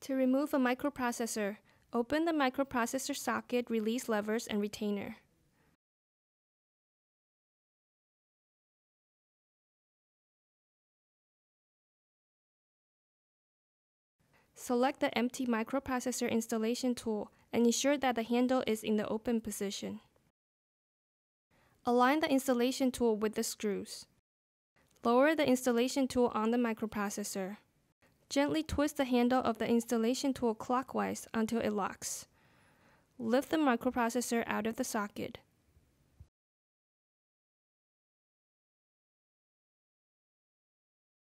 To remove a microprocessor, open the microprocessor socket release levers and retainer. Select the empty microprocessor installation tool and ensure that the handle is in the open position. Align the installation tool with the screws. Lower the installation tool on the microprocessor. Gently twist the handle of the installation tool clockwise until it locks. Lift the microprocessor out of the socket.